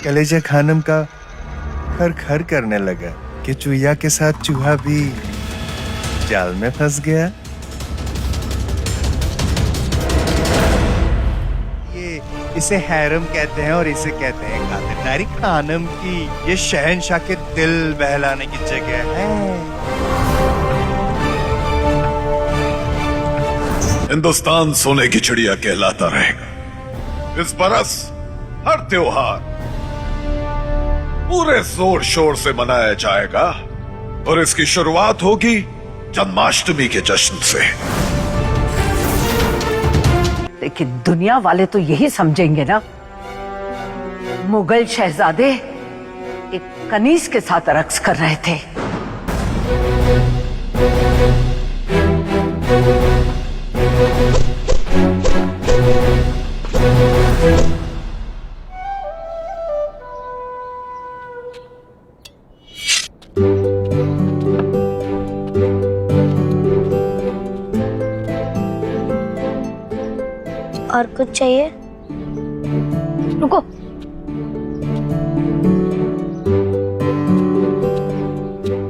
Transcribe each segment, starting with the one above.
कलेजा खानम का खर खर करने लगा कि चूहिया के साथ चूहा भी जाल में फंस गया। इसे हैरम कहते हैं और इसे कहते हैं खातिरदारी खानम की। ये शहंशाह के दिल बहलाने की जगह है। हिंदुस्तान सोने की चिड़िया कहलाता रहेगा। इस बरस हर त्योहार पूरे जोर शोर से मनाया जाएगा और इसकी शुरुआत होगी जन्माष्टमी के जश्न से। लेकिन दुनिया वाले तो यही समझेंगे ना, मुगल शहजादे एक कनीज के साथ रक्स कर रहे थे। और कुछ चाहिए? रुको,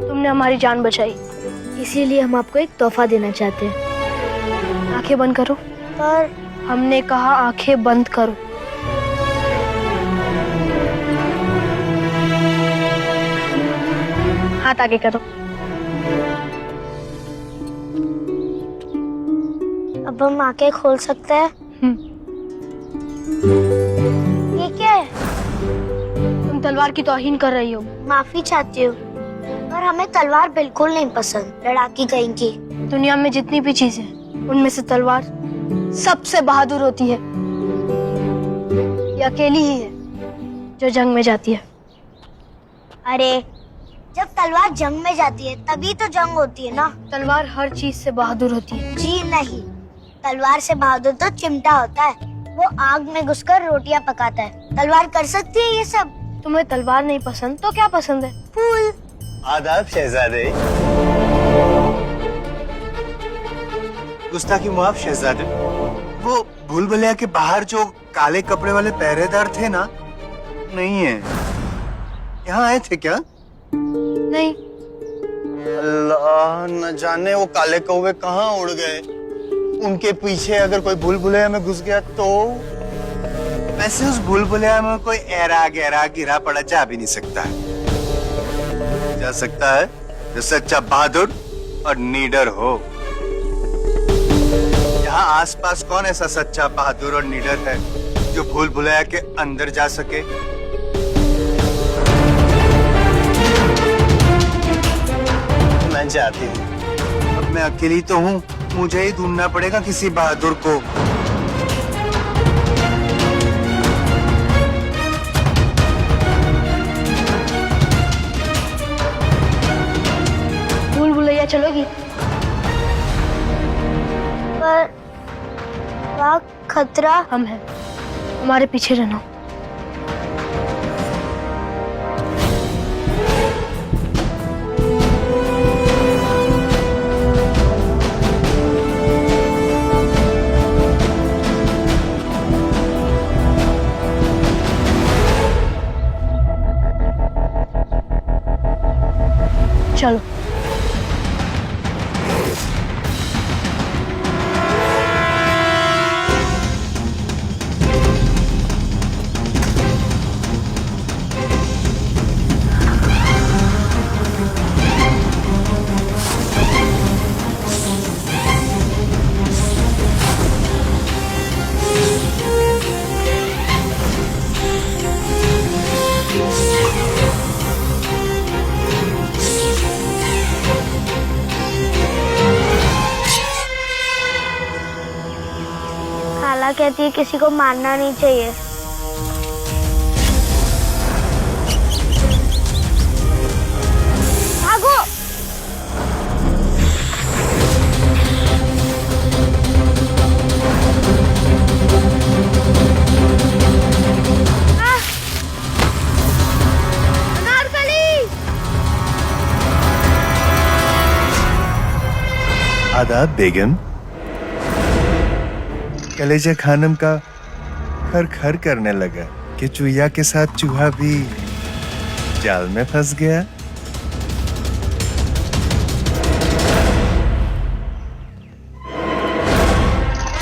तुमने हमारी जान बचाई, इसीलिए हम आपको एक तोहफा देना चाहते हैं। आंखें बंद करो। पर हमने कहा आंखें बंद करो। हाथ आगे करो। अब हम आंखें खोल सकते हैं? ये क्या है? तुम तलवार की तौहीन कर रही हो। माफी चाहती हूँ, पर हमें तलवार बिल्कुल नहीं पसंद। लड़ाकी कहीं की। दुनिया में जितनी भी चीजें उनमें से तलवार सबसे बहादुर होती है। ये अकेली ही है जो जंग में जाती है। अरे जब तलवार जंग में जाती है तभी तो जंग होती है ना। तलवार हर चीज से बहादुर होती है। जी नहीं, तलवार से बहादुर तो चिमटा होता है। वो आग में घुसकर रोटियां पकाता है। तलवार कर सकती है ये सब। तुम्हें तलवार नहीं पसंद तो क्या पसंद है? फूल। आदाब शहजादे। गुस्ताखी माफ शहजादे। वो भूल भुलैया के बाहर जो काले कपड़े वाले पहरेदार थे ना, नहीं है। यहाँ आए थे क्या? नहीं। अल्लाह न जाने वो काले कौवे कहाँ उड़ गए। उनके पीछे अगर कोई भूल भुलैया में घुस गया तो? वैसे उस भूल भुलैया में कोई ऐरा गहरा गिरा पड़ा जा भी नहीं सकता है। जा सकता है जो सच्चा बहादुर और नीडर हो। यहाँ आसपास कौन ऐसा सच्चा बहादुर और नीडर है जो भूल भुलैया के अंदर जा सके? मैं जाती हूँ। अब मैं अकेली तो हूँ, मुझे ही ढूंढना पड़ेगा किसी बहादुर को। भूल भुलैया चलोगी? पर वहाँ खतरा। हम हैं, हमारे पीछे रहना। चलो। खाला कहती है किसी को मारना नहीं चाहिए। भागो। आदाब बेगम। कलेजा खानम का खर खर करने लगा कि चुहिया के साथ चूहा भी जाल में फंस गया।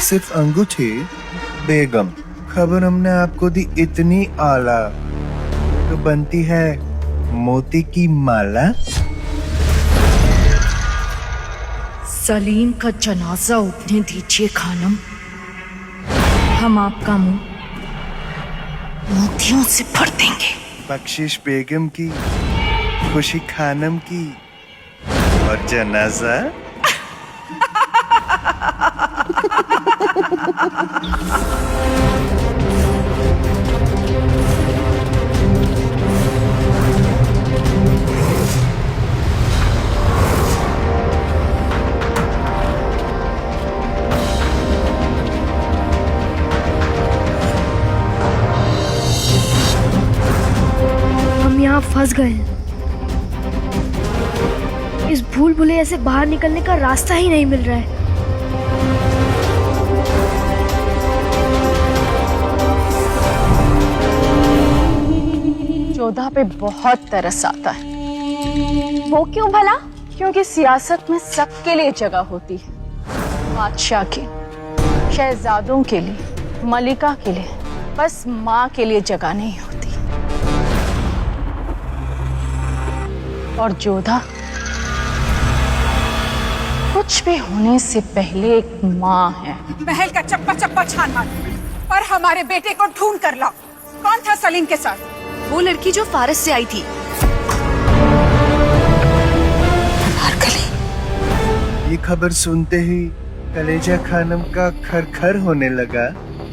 सिर्फ अंगूठी बेगम, खबर हमने आपको दी इतनी आला तो बनती है मोती की माला। सलीम का जनाजा उठने दीजिए खानम, हम आपका मुंह मोतियों से भर देंगे। बख्शिश बेगम की, खुशी खानम की और जनाजा हम यहाँ फंस गए हैं। इस भूल भुलैया से बाहर निकलने का रास्ता ही नहीं मिल रहा है। जोधा पे बहुत तरस आता है। वो क्यों भला? क्योंकि सियासत में सबके लिए जगह होती है, बादशाह की, शहजादों के लिए, मलिका के लिए, बस माँ के लिए जगह नहीं होती। और जोधा कुछ भी होने से पहले एक माँ है। महल का चप्पा चप्पा छान मार पर हमारे बेटे को ढूंढ कर लाओ। कौन था सलीम के साथ? वो लड़की जो फारस से आई थी। ये खबर सुनते ही कलेजा खानम का खर-खर होने लगा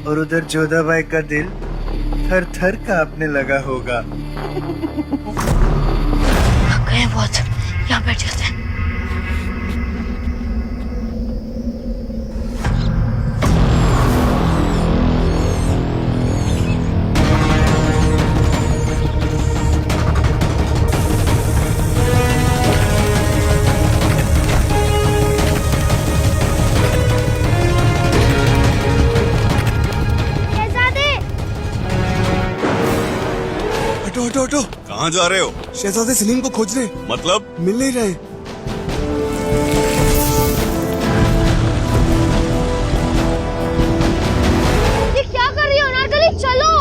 और उधर जोधाबाई का दिल थर-थर कांपने लगा होगा। गए बहुत, यहाँ बैठ जाते हैं। हटो हटो, कहाँ जा रहे हो? शहजादे सलीम को खोज रहे। मतलब मिल नहीं रहे। ये क्या कर रही हो अनारकली? चलो।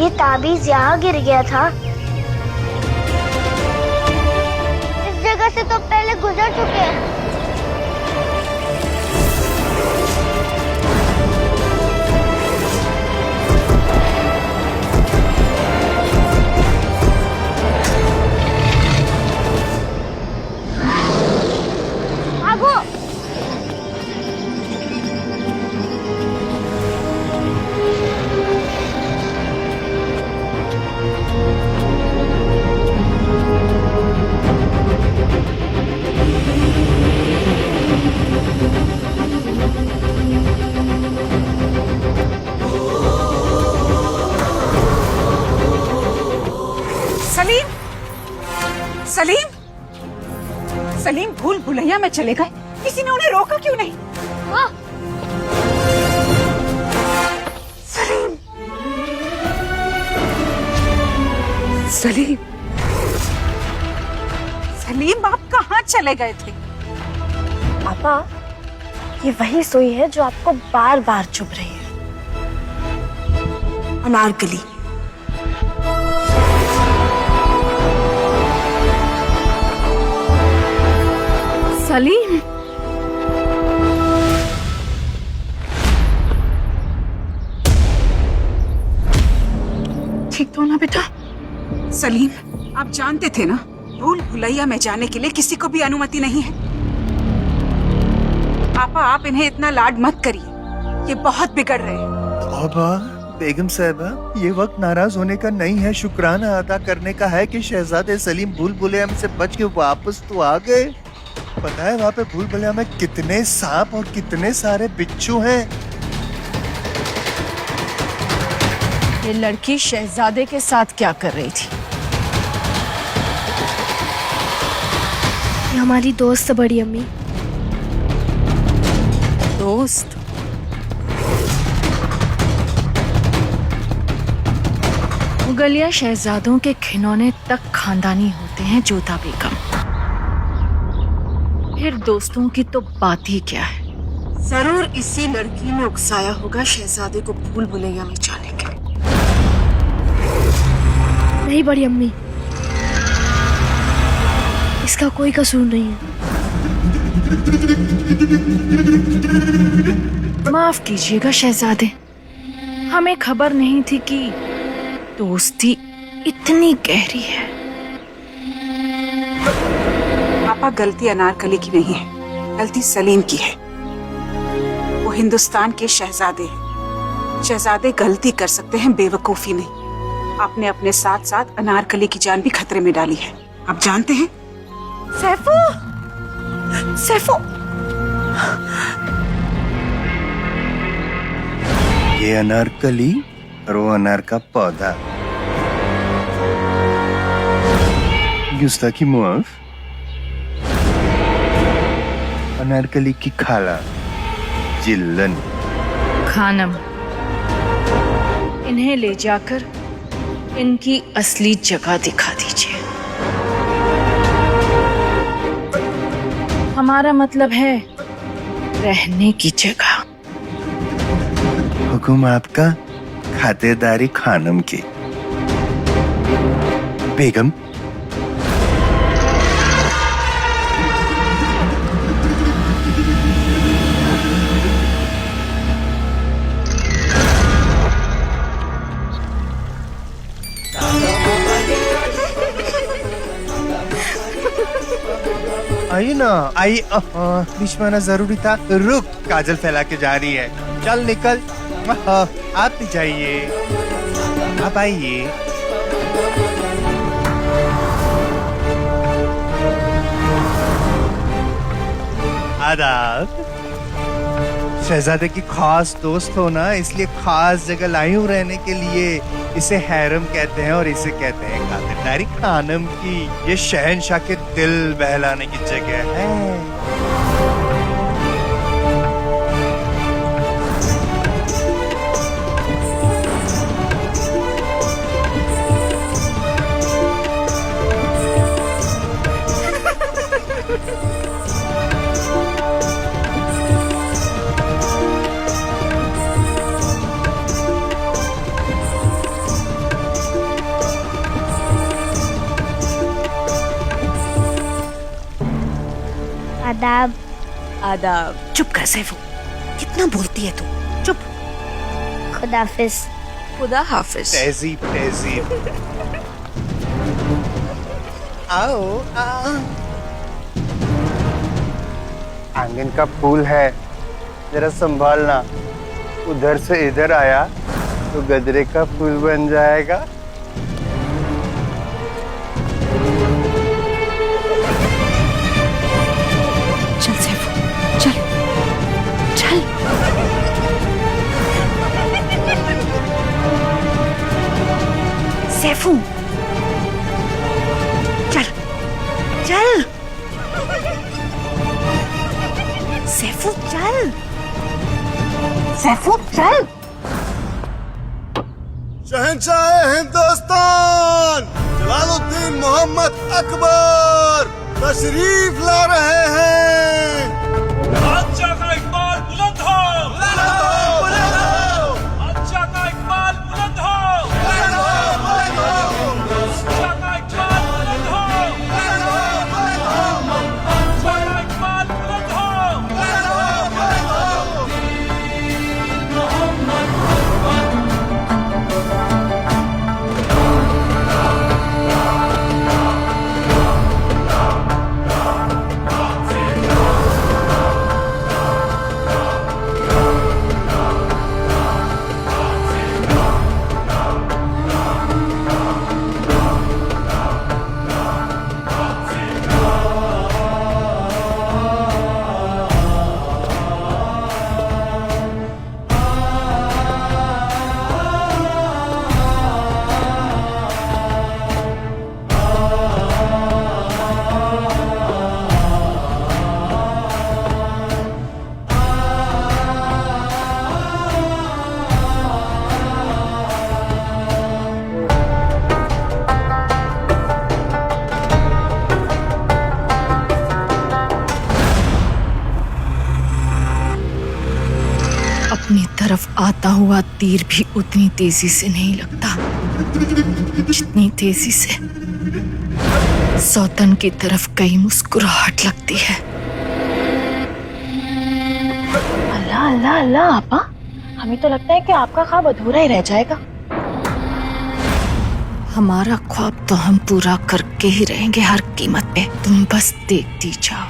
ये ताबीज यहाँ गिर गया था। इस जगह से तो पहले गुजर चुके हैं। भागो। सलीम, सलीम, सलीम भूल भुलैया में चले गए। किसी ने उन्हें रोका क्यों नहीं? हाँ। सलीम, सलीम, सलीम, आप कहाँ चले गए थे? पापा, ये वही सुई है जो आपको बार बार चुभ रही है। अनारकली, सलीम, ठीक तो ना बेटा? सलीम, आप जानते थे ना भूल भुलैया में जाने के लिए किसी को भी अनुमति नहीं है। पापा, आप इन्हें इतना लाड मत करिए, ये बहुत बिगड़ रहे हैं। तौबा बेगम साहबा, ये वक्त नाराज होने का नहीं है, शुक्राना अदा करने का है कि शहजादे सलीम भूल भुलैया में से बच के वापस तो आ गए। पता है वहाँ पे भूल भुलैया में कितने सांप और कितने सारे बिच्छू हैं। ये लड़की शहजादे के साथ क्या कर रही थी? ये हमारी दोस्त है बड़ी अम्मी। दोस्त? मुगलिया शहजादों के खिलौने तक खानदानी होते हैं जोधा बेगम, फिर दोस्तों की तो बात ही क्या है। जरूर इसी लड़की ने उकसाया होगा शहजादे को भूल भुलैया में जाने के लिए। नहीं बड़ी अम्मी, इसका कोई कसूर नहीं है। माफ कीजिएगा शहजादे, हमें खबर नहीं थी कि दोस्ती इतनी गहरी है। पापा, गलती अनारकली की नहीं है, गलती सलीम की है। वो हिंदुस्तान के शहजादे हैं। शहजादे गलती कर सकते हैं, बेवकूफी नहीं। आपने अपने साथ साथ अनारकली की जान भी खतरे में डाली है, आप जानते हैं? सैफू, सैफू, ये अनारकली और वो अनार का पौधा। गुस्ताखी मुआफ। अनारकली की खाला जिल्लन। खानम, इन्हें ले जाकर इनकी असली जगह दिखा दीजिए। हमारा मतलब है रहने की जगह। हुकुम आपका, खातेदारी खानम की। बेगम, आई ना आई। बीच में आना जरूरी था। रुक, काजल फैला के जा रही है। चल निकल। आप भी जाइए, आप आइए। आदाब। शहजादे की खास दोस्त हो ना, इसलिए खास जगह लाई हूँ रहने के लिए। इसे हैरम कहते हैं और इसे कहते हैं खातिरदारी खानम की। ये शहनशाह के दिल बहलाने की जगह है। आदाब। आदाब। चुप कर सैफू, कितना बोलती है तू? चुप। खुदाफिज। खुदा हाफिज। तहजीब तहजीब। आओ आओ। आंगन का फूल है, जरा संभालना। उधर से इधर आया तो गजरे का फूल बन जाएगा। चल सैफू, चल चल। सैफू, चल चल। सैफू चल, सैफू चल। शहंशाह हिंदुस्तान जलालुद्दीन मोहम्मद अकबर तशरीफ ला रहे हैं। बादशाह का इकबाल बुलंद हो, बादशाह का इकबाल बुलंद हो, बादशाह का इकबाल बुलंद हो, बादशाह का इकबाल बुलंद हो। आता हुआ तीर भी उतनी तेजी से नहीं लगता जितनी तेजी से सौतन की तरफ कई मुस्कुराहट लगती है। अल्लाह अल्लाह अल्लाह आपा, हमें तो लगता है कि आपका ख्वाब अधूरा ही रह जाएगा। हमारा ख्वाब तो हम पूरा करके ही रहेंगे हर कीमत पे। तुम बस देखती जाओ।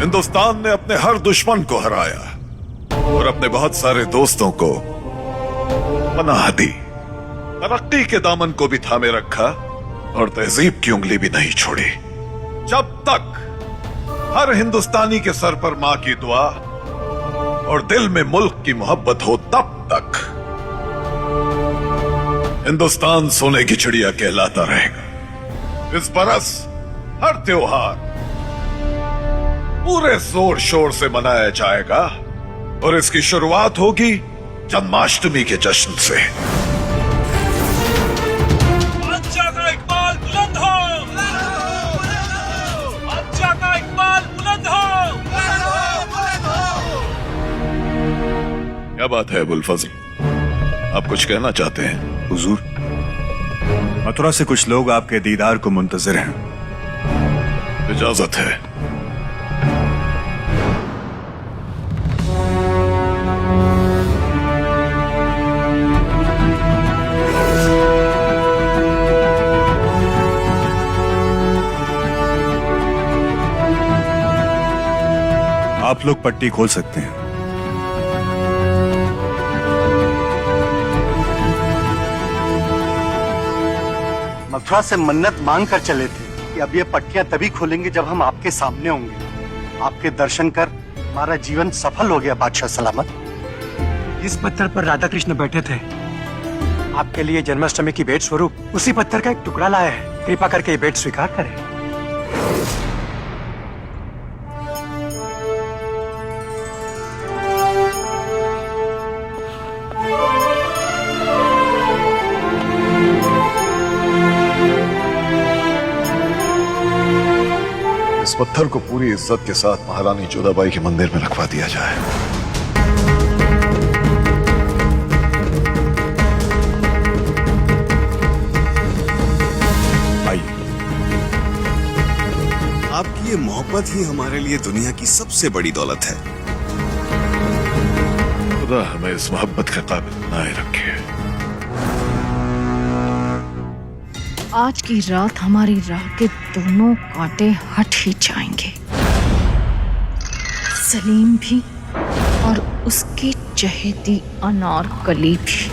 हिंदुस्तान ने अपने हर दुश्मन को हराया और अपने बहुत सारे दोस्तों को पनाह दी, तरक्की के दामन को भी थामे रखा और तहजीब की उंगली भी नहीं छोड़ी। जब तक हर हिंदुस्तानी के सर पर मां की दुआ और दिल में मुल्क की मोहब्बत हो, तब तक हिंदुस्तान सोने की चिड़िया कहलाता रहेगा। इस बरस हर त्योहार पूरे जोर शोर से मनाया जाएगा और इसकी शुरुआत होगी जन्माष्टमी के जश्न से। बादशाह का इकबाल बुलंद हो, बादशाह का इकबाल बुलंद हो। क्या बात है अबुल फजल, आप कुछ कहना चाहते हैं? हुजूर, मथुरा से कुछ लोग आपके दीदार को मुंतजिर हैं। इजाजत है। आप लोग पट्टी खोल सकते हैं। मथुरा से मन्नत मांग कर चले थे कि अब ये पट्टियां तभी खोलेंगे जब हम आपके सामने होंगे। आपके दर्शन कर हमारा जीवन सफल हो गया बादशाह सलामत। इस पत्थर पर राधा कृष्ण बैठे थे। आपके लिए जन्माष्टमी की भेंट स्वरूप उसी पत्थर का एक टुकड़ा लाया है। कृपा करके ये भेंट स्वीकार करें। इस पत्थर को पूरी इज्जत के साथ महारानी जोधाबाई के मंदिर में रखवा दिया जाए। आइए। आपकी ये मोहब्बत ही हमारे लिए दुनिया की सबसे बड़ी दौलत है। खुदा हमें इस मोहब्बत के काबिल बनाए रखे। आज की रात हमारी राह के दोनों कांटे हट ही जाएंगे, सलीम भी और उसकी चहेती अनारकली भी।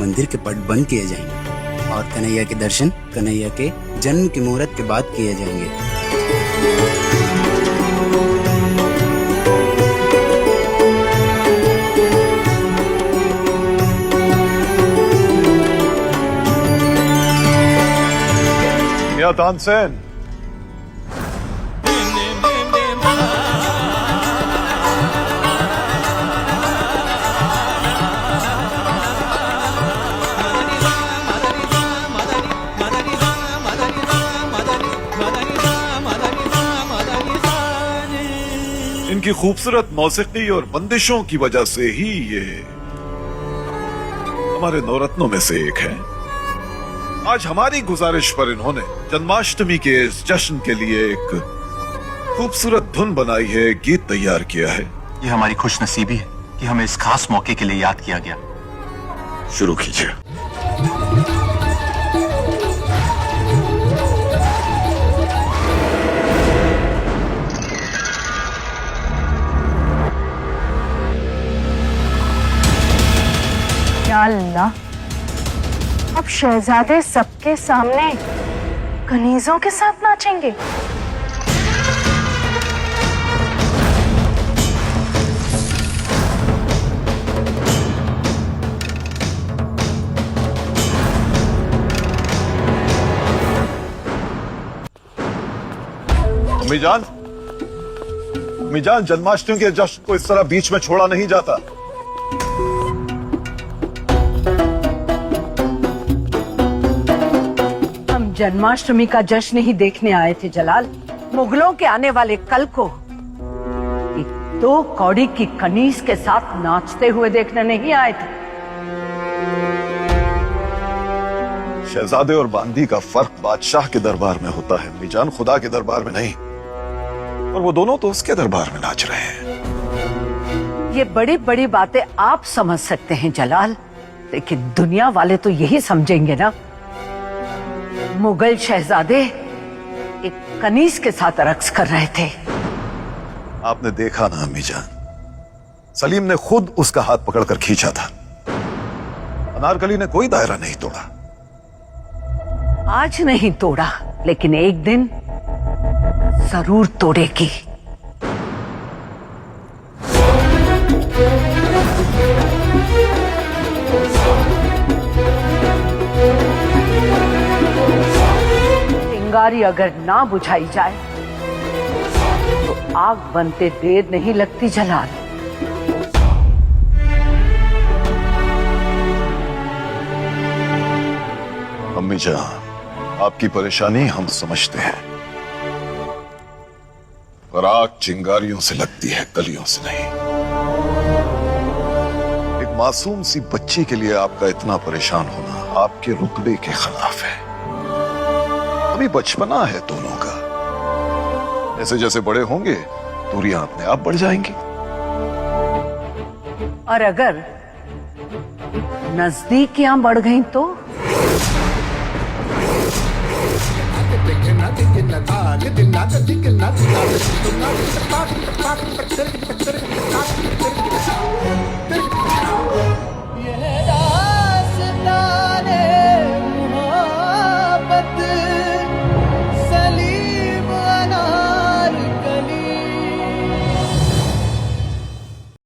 मंदिर के पट बंद किए जाएंगे और कन्हैया के दर्शन कन्हैया के जन्म के मुहूर्त के बाद किए जाएंगे। या तानसेन, इनकी खूबसूरत मौसीकी और बंदिशों की वजह से ही ये हमारे नवरत्नों में से एक है। आज हमारी गुजारिश पर इन्होंने जन्माष्टमी के इस जश्न के लिए एक खूबसूरत धुन बनाई है, गीत तैयार किया है। ये हमारी खुशनसीबी है कि हमें इस खास मौके के लिए याद किया गया। शुरू कीजिए। या अल्लाह, अब शहजादे सबके सामने कनीजों के साथ नाचेंगे। अम्मी जान, मिजान, जन्माष्टमी के जश्न को इस तरह बीच में छोड़ा नहीं जाता। हम जन्माष्टमी का जश्न ही देखने आए थे जलाल। मुगलों के आने वाले कल को एक 2 कौड़ी की कनीज के साथ नाचते हुए देखने नहीं आए थे। शहजादे और बांदी का फर्क बादशाह के दरबार में होता है मिजान, खुदा के दरबार में नहीं। और वो दोनों तो उसके दरबार में नाच रहे हैं। ये बड़ी बड़ी बातें आप समझ सकते हैं जलाल, लेकिन दुनिया वाले तो यही समझेंगे ना, मुगल शहजादे एक कनीज के साथ रक्स कर रहे थे। आपने देखा ना मिजान, सलीम ने खुद उसका हाथ पकड़कर खींचा था। अनारकली ने कोई दायरा नहीं तोड़ा। आज नहीं तोड़ा, लेकिन एक दिन जरूर तोड़ेगी। चिंगारी अगर ना बुझाई जाए तो आग बनते देर नहीं लगती जलाल। अम्मी जान, आपकी परेशानी हम समझते हैं, पर आग चिंगारियों से लगती है, कलियों से नहीं। एक मासूम सी बच्ची के लिए आपका इतना परेशान होना आपके रुतबे के खिलाफ है। अभी बचपना है दोनों का, जैसे जैसे बड़े होंगे दूरियां अपने आप बढ़ जाएंगी। और अगर नजदीकियां बढ़ गई तो Not